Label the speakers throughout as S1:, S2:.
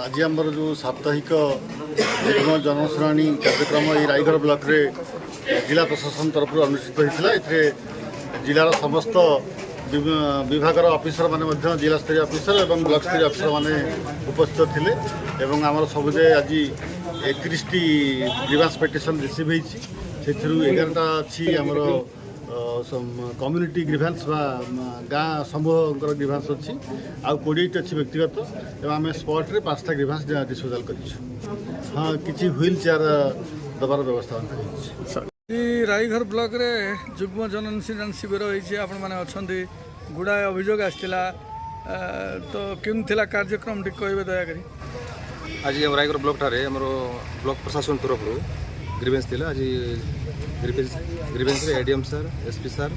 S1: आज आमर जो साप्ताहिक युग्म जनशुणी कार्यक्रम ये रायगढ़ ब्लॉक रे जिला प्रशासन तरफ अनुष्ठित होता है। जिलार समस्त विभाग अफिसर माने जिला स्तरीय अफिसर और ब्लॉक स्तरीय अफिसर माने उपस्थित थे। आमर सबुजे आज 21 ग्रीवांस पिटिशन रिसीव होती से 11टा अच्छी आमर कम्युनिटी ग्रीवांस गाँ समूह ग्रीवांस अच्छी आउ 20 अच्छी व्यक्तिगत एवं आम स्पॉट्रे 5टा ग्रीवांस डिस्पोजाल कर। हाँ किसी व्हील चेयर दबार व्यवस्था
S2: रायगढ़ ब्लॉक रे युग्म जनशुणी शिविर होती आपण मैंने अच्छा गुड़ाए अभियोग आसला तो केम थिला कार्यक्रम टी कहे दयाकरी।
S3: आज रायगढ़ ब्लॉक ठारे हमरो ब्लॉक प्रशासन तरफ ग्रीवेंस थिला। आज ग्रीवेंस रे एडीएम सर, एसपी सर,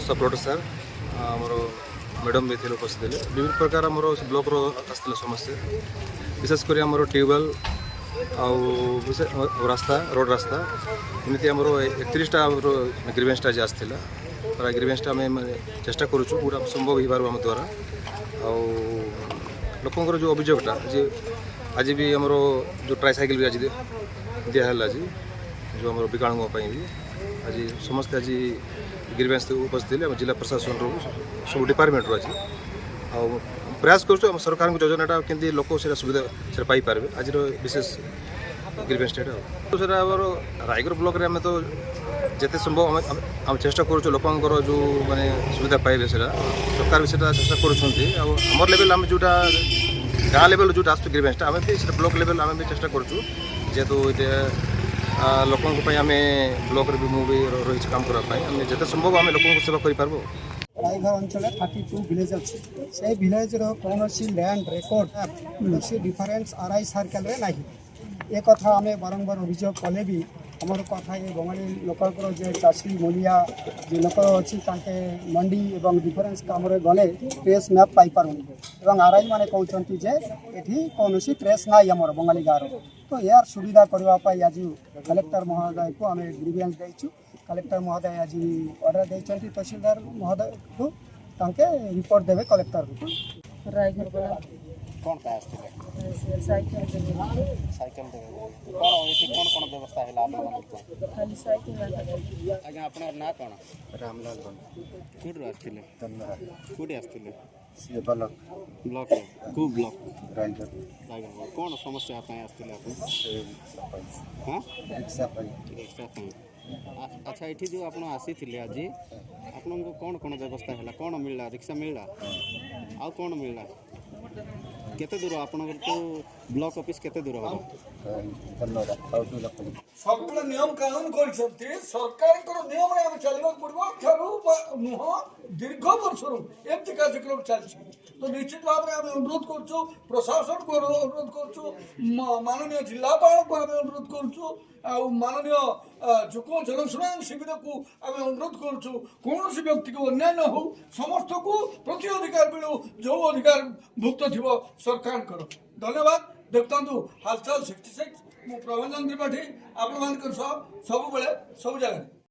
S3: सब कलेक्टर सर हमरो मैडम भी थे उपस्थित थे। विभिन्न प्रकार हमरो ब्लॉक रो आसला समस्या विशेषकर हमरो ट्यूबवेल आउ रास्ता रोड रास्ता एमती आमर 31टा ग्रीवेंसटा आज आसला। ग्रीवेंसटा आम चेष्टा करूँ पूरा संभव हो द्वारा लोकंर जो अभियोगटा आज भी आमर जो ट्राइसाइकिल भी आज दिहला आज जो आम विकलांग भी आज समस्ते आज ग्रीवेंस उपस्थित थे। जिला प्रशासन सब डिपार्टमेंट आज प्रयास करूँ सरकार योजनाटा केमती लोक से सुविधा से पाइपर आज विशेष ग्रीवेंस तो सर रायगढ़ ब्लॉक रे तो जिते संभव आम चेष्टा करूँ लोकंर जो माने सुविधा पाइबे से सरकार भी चेष्टा कर लेवल आम जोटा गाँ लेवल जो आस ग्रीवेंसटा आम भी ब्लॉक लेवल आम भी चेष्टा करूँ जेहेतु लोकों आम ब्लॉक रे भी मुझे रही काम करने जिते संभव आम लोक सेवा कर।
S4: रायगढ़ अंचल 32 विलेज अच्छे से विलेज कौन लैंड रेकर्ड से डिफरेन्स आरआई सर्कल रे नहीं। ये कथा आम बारंबार अभियोग कले भी आमर कथा ये बंगाली लोकल जे चाषी मूलिया जे लोक अच्छी मंडी और डिफरेन्स काम गले ट्रेस मैप पाइपार आरआई मैंने कहते जे ये कौन ट्रेस ना आमर बंगाली गाँव तो यार सुविधा करने आज कलेक्टर महोदय को आम ग्रीवेंस देचु। कलेक्टर महोदय आज ऑर्डर देते तहसीलदार महोदय को तांके रिपोर्ट देवे कलेक्टर को।
S5: रायगढ़ वाला
S6: कौन का
S5: साइकिल
S6: साइकिल कौन ये कौन व्यवस्था है आप
S5: खाली साइकिल
S6: आज्ञा आपन ना कौन
S4: रामलाल
S6: कोड आस्थिले
S4: तन्ना
S6: कोडी आस्थिले
S4: से ब्लॉक
S6: ब्लॉक को ब्लॉक
S4: रायगढ़
S6: रायगढ़ कौन समस्या आप आस्थिले आप हां एक्स्ट्रा अच्छा ये जो आप आसी आज आपन को कौन व्यवस्था है कौन मिलला रिक्शा मिलला आ कौन मिलला केते दूर आपन तो ब्लॉक ऑफिस केते दूर हो
S2: सब नियम कानून कर सरकार नियम आम चलवा पड़ो नुह दीर्घ वर्ष एमती कार्यक्रम चलती तो निश्चित भाव में आम अनुरोध करूँ प्रशासन को अनुरोध करूँ माननीय जिलापाल को आम अनुरोध करूँ माननीय युग्म जनशुणी शिविर को आम अनुरोध करूँ कौन व्यक्ति को अन्याय न हो समस्त को प्रति अधिकार मिलू जो अधिकार भुक्त थी सरकार कर। धन्यवाद। देखता हालचाल 66 प्रभंजन त्रिपाठी आप सब जगह।